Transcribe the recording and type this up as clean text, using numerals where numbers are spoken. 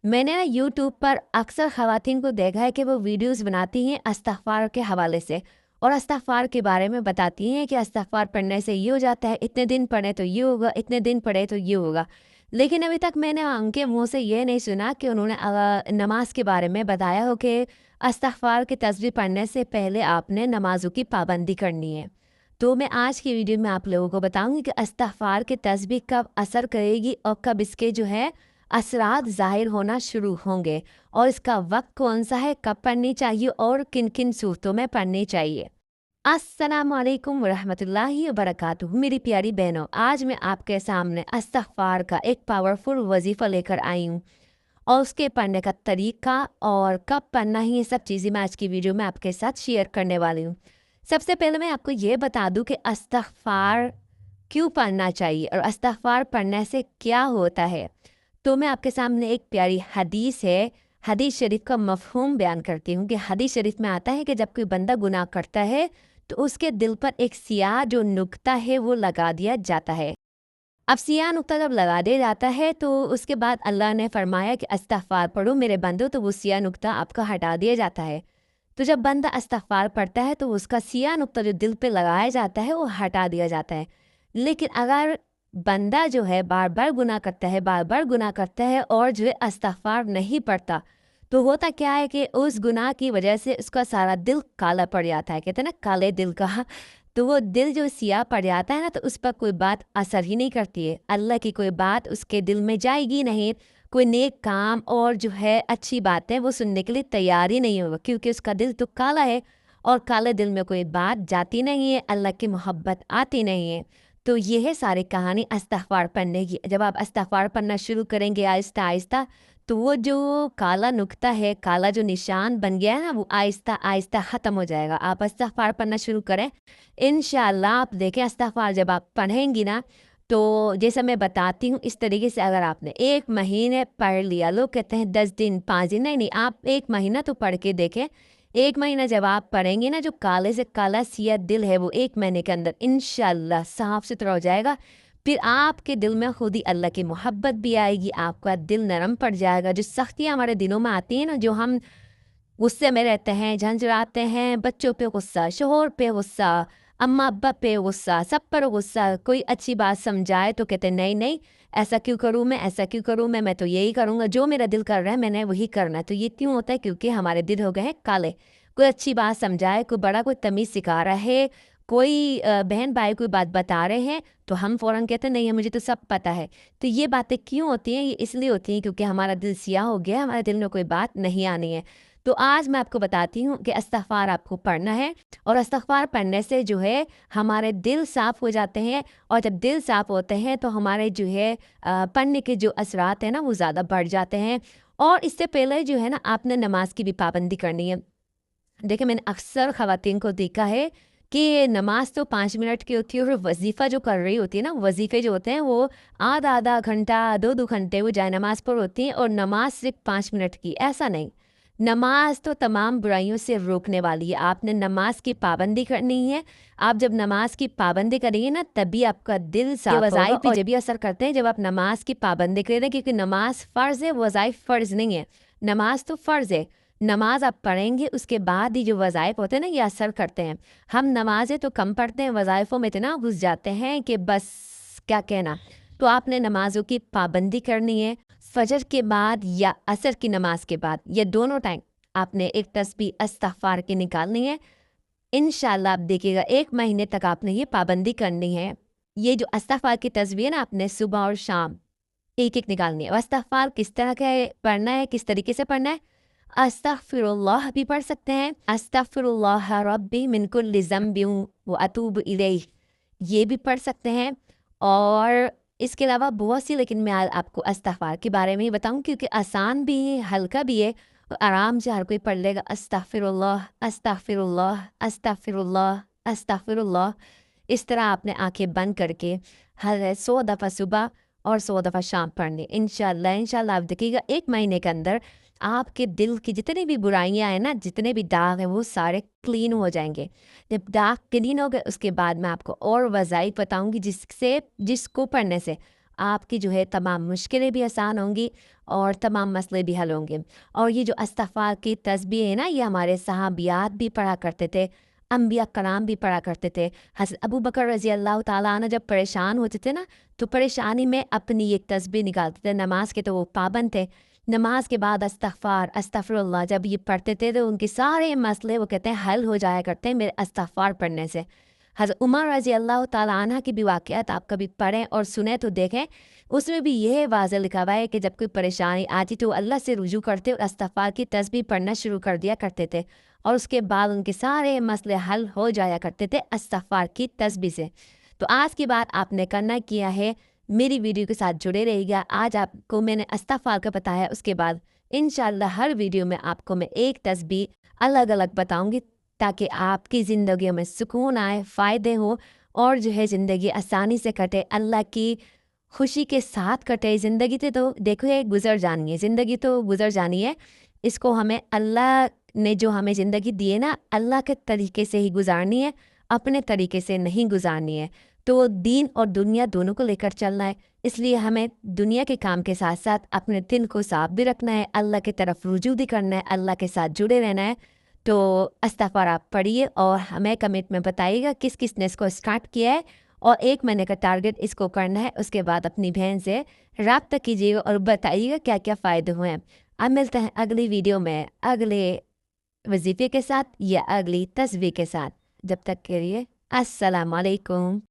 میں نے ना यूट्यूब पर अक्सर ख़वातीन को देखा है कि वो वीडियोस बनाती हैं इस्तिग़फ़ार के हवाले से और इस्तिग़फ़ार के बारे में बताती हैं कि इस्तिग़फ़ार पढ़ने से ये हो जाता है, इतने दिन पढ़े तो ये होगा, इतने दिन पढ़े तो ये होगा। लेकिन अभी तक मैंने उनके मुँह से ये नहीं सुना कि उन्होंने नमाज के बारे में बताया हो कि इस्तिग़फ़ार की तस्बीह पढ़ने से पहले आपने नमाज़ों की पाबंदी करनी है। तो मैं आज की वीडियो में आप लोगों को बताऊँगी कि इस्तिग़फ़ार की तस्बीह कब असर करेगी और कब इसके जो है असरात ज़ाहिर होना शुरू होंगे और इसका वक्त कौन सा है, कब पढ़नी चाहिए और किन किन सूरतों में पढ़नी चाहिए। अस्सलामु अलैकुम वरहमतुल्लाहि वबरकातुहू। मेरी प्यारी बहनों, आज मैं आपके सामने इस्तिग़फ़ार का एक पावरफुल वजीफ़ा लेकर आई हूँ और उसके पढ़ने का तरीका और कब पढ़ना है, ये सब चीज़ें मैं आज की वीडियो में आपके साथ शेयर करने वाली हूँ। सबसे पहले मैं आपको ये बता दूँ कि इस्तिग़फ़ार क्यों पढ़ना चाहिए और इस्तिग़फ़ार पढ़ने से क्या होता है। तो मैं आपके सामने एक प्यारी हदीस है, हदीस शरीफ का मफ़हूम बयान करती हूँ कि हदीस शरीफ में आता है कि जब कोई बंदा गुनाह करता है तो उसके दिल पर एक सियाह जो नुक्ता है वो लगा दिया जाता है। अब सियाह नुक्ता जब लगा दिया जाता है तो उसके बाद अल्लाह ने फरमाया कि इस्तिग़फ़ार पढ़ो मेरे बंदो, तो वो सियाह नुक्ता आपका हटा दिया जाता है। तो जब बंदा इस्तिग़फ़ार पढ़ता है तो उसका सियाह नुक्ता जो दिल पे लगाया जाता है वो हटा दिया जाता है। लेकिन अगर बंदा जो है बार बार गुनाह करता है, बार बार गुनाह करता है और जो है इस्तिग़फ़ार नहीं पढ़ता, तो होता क्या है कि उस गुनाह की वजह से उसका सारा दिल काला पड़ जाता है। कहते हैं ना काले दिल का, तो वो दिल जो सियाह पड़ जाता है ना, तो उस पर कोई बात असर ही नहीं करती है। अल्लाह की कोई बात उसके दिल में जाएगी नहीं, कोई नेक काम और जो है अच्छी बातें वो सुनने के लिए तैयार ही नहीं होगा, क्योंकि उसका दिल तो काला है और काले दिल में कोई बात जाती नहीं है, अल्लाह की मोहब्बत आती नहीं है। तो ये है सारी कहानी इस्तिग़फ़ार पढ़ने की। जब आप इस्तिग़फ़ार पढ़ना शुरू करेंगे आहिस्ता आहिस्ता, तो वो जो काला नुक्ता है, काला जो निशान बन गया है ना, वो आहिस्ता आहिस्ता ख़त्म हो जाएगा। आप इस्तिग़फ़ार पढ़ना शुरू करें, इंशाअल्लाह आप देखें इस्तिग़फ़ार जब आप पढ़ेंगी ना, तो जैसा मैं बताती हूँ इस तरीके से अगर आपने 1 महीने पढ़ लिया, लोग कहते हैं 10 दिन 5 दिन, नहीं आप 1 महीना तो पढ़ के देखें। 1 महीना जब आप पढ़ेंगे ना, जो काले से काला सियाह दिल है वो 1 महीने के अंदर इंशाअल्लाह साफ़ सुथरा हो जाएगा। फिर आपके दिल में खुद ही अल्लाह की मोहब्बत भी आएगी, आपका दिल नरम पड़ जाएगा। जो सख्तियाँ हमारे दिलों में आती हैं ना, जो हम गुस्से में रहते हैं, झंझलाते हैं, बच्चों पे गुस्सा, शोहर पे गुस्सा, अम्मा अब्बा पे गुस्सा, सब पर गुस्सा, कोई अच्छी बात समझाए तो कहते हैं नहीं नहीं ऐसा क्यों करूँ मैं, ऐसा क्यों करूँ मैं तो यही करूँगा, जो मेरा दिल कर रहा है मैंने वही करना है। तो ये क्यों होता है? क्योंकि हमारे दिल हो गए हैं काले। कोई अच्छी बात समझाए, कोई बड़ा कोई तमीज़ सिखा रहा है, कोई बहन भाई कोई बात बता रहे हैं, तो हम फ़ौरन कहते हैं नहीं है मुझे तो सब पता है। तो ये बातें क्यों होती हैं? ये इसलिए होती हैं क्योंकि हमारा दिल सियाह हो गया है, हमारे दिल में कोई बात नहीं आनी है। तो आज मैं आपको बताती हूँ कि इस्तिग़फ़ार आपको पढ़ना है और इस्तिग़फ़ार पढ़ने से जो है हमारे दिल साफ़ हो जाते हैं और जब दिल साफ़ होते हैं तो हमारे जो है पढ़ने के जो असरात हैं ना वो ज़्यादा बढ़ जाते हैं। और इससे पहले जो है ना आपने नमाज की भी पाबंदी करनी है। देखिए मैंने अक्सर ख़वातीन को देखा है कि नमाज तो 5 मिनट की होती है और वजीफ़ा जो कर रही होती है ना, वजीफ़े जो होते हैं वो आधा आधा घंटा 2-2 घंटे वो जाए नमाज पर होती हैं और नमाज सिर्फ 5 मिनट की, ऐसा नहीं। नमाज तो तमाम बुराइयों से रोकने वाली है। आपने नमाज की पाबंदी करनी है। आप जब नमाज की पाबंदी करेंगे ना तभी आपका दिल साफ होगा। वज़ाइफ भी जब भी असर करते हैं जब आप नमाज की पाबंदी करें, क्योंकि नमाज फ़र्ज़ है, वज़ाइफ फ़र्ज़ नहीं है। नमाज तो फ़र्ज़ है, नमाज आप पढ़ेंगे उसके बाद ही जो वज़ाइफ होते हैं ना ये असर करते हैं। हम नमाज़ें तो कम पढ़ते हैं, वज़ाइफ़ों में इतना घुस जाते हैं कि बस क्या कहना। तो आपने नमाज़ों की पाबंदी करनी है। फजर के बाद या असर की नमाज के बाद, ये दोनों टाइम आपने एक तस्बीह इस्तिग़फ़ार की निकालनी है। इंशाअल्लाह आप देखिएगा 1 महीने तक आपने ये पाबंदी करनी है। ये जो इस्तिग़फ़ार की तस्बीह है ना आपने सुबह और शाम एक-एक निकालनी है। इस्तिग़फ़ार किस तरह का पढ़ना है, किस तरीके से पढ़ना है? अस्तग़फ़िरुल्लाह भी पढ़ सकते हैं, अस्तग़फ़िरुल्लाह रब्बी मिन कुल्लि ज़ंबिन व अतूबु इलैह, ये भी पढ़ सकते हैं। और इसके अलावा बहुत सी, लेकिन मैं आज आपको इस्तिग़फ़ार के बारे में ही बताऊँ क्योंकि आसान भी है, हल्का भी है और आराम से हर कोई पढ़ लेगा। अस्तग़फ़िरुल्लाह अस्तग़फ़िरुल्लाह अस्तग़फ़िरुल्लाह अस्तग़फ़िरुल्लाह। इस तरह आपने आंखें बंद करके हर 100 दफ़ा सुबह और 100 दफ़ा शाम पढ़नी। इंशाअल्लाह आप देखिएगा 1 महीने के अंदर आपके दिल की जितनी भी बुराइयां हैं ना, जितने भी दाग हैं वो सारे क्लीन हो जाएंगे। जब दाग क्लीन हो गए उसके बाद मैं आपको और वज़ाइफ बताऊंगी जिसको पढ़ने से آپ کی جو ہے تمام مشکلیں بھی آسان ہوں گی اور تمام مسئلے بھی حل ہوں گے۔ اور یہ جو استغفار کی تسبیح ہے نا، یہ ہمارے صحابیات بھی پڑھا کرتے تھے، انبیاء کرام بھی پڑھا کرتے تھے۔ حضرت ابو بکر رضی اللہ تعالیٰ عنہ جب پریشان ہوتے تھے نا، تو پریشانی میں اپنی ایک تسبیح نکالتے تھے۔ نماز کے تو وہ پابند تھے، نماز کے بعد استغفار استغفر اللہ جب یہ پڑھتے تھے تو ان کے سارے مسئلے وہ کہتے ہیں حل ہو جایا کرتے ہیں میرے استغفار پڑھنے سے۔ حضرت عمر رضی اللہ تعالیٰ عنہ کی بھی واقعات آپ کبھی پڑھیں اور سنیں تو دیکھیں، اس میں بھی یہ واضح لکھا ہوا ہے کہ جب کوئی پریشانی آتی تو اللہ سے رجوع کرتے اور استغفار کی تسبیح پڑھنا شروع کر دیا کرتے تھے، اور اس کے بعد ان کے سارے مسئلے حل ہو جایا کرتے تھے استغفار کی تسبیح سے۔ تو آج کی بات آپ نے کرنا کیا ہے، میری ویڈیو کے ساتھ جڑے رہے گا۔ آج آپ کو میں نے استغفار کا بتایا، اس کے بعد انشاءاللہ ہر ویڈیو میں آپ کو میں ایک تسبیح الگ الگ بتاؤں گی، تاکہ آپ کی زندگیوں میں سکون آئے، فائدے ہوں، اور جو ہے زندگی آسانی سے کٹے، اللہ کی خوشی کے ساتھ کٹے۔ زندگی تو دیکھو یہ گزر جانی ہے، زندگی تو گزر جانی ہے، اس کو ہمیں اللہ نے جو ہمیں زندگی دی ہے نا، اللہ کے طریقے سے ہی گزارنی ہے، اپنے طریقے سے نہیں گزارنی ہے۔ تو دین اور دنیا دونوں کو لے کر چلنا ہے، اس لیے ہمیں دنیا کے کام کے ساتھ ساتھ اپنے دل کو صاف بھی رکھنا ہے، اللہ کی طرف رجوع بھی کرنا ہے، اللہ کے ساتھ جڑے رہنا ہے۔ تو استغفار آپ پڑھیے اور ہمیں کمنٹ میں بتائیے گا کس کس نے اس کو اسٹارٹ کیا ہے، اور 1 مہینے کا ٹارگٹ اس کو کرنا ہے۔ اس کے بعد اپنی بہن سے رابطہ کیجیے گا اور بتائیے گا کیا کیا فائدے ہوئے ہیں۔ اب ملتے ہیں اگلی ویڈیو میں اگلے وظیفے کے ساتھ یا اگلی تصویر کے ساتھ۔ جب تک کے لیے السلام علیکم۔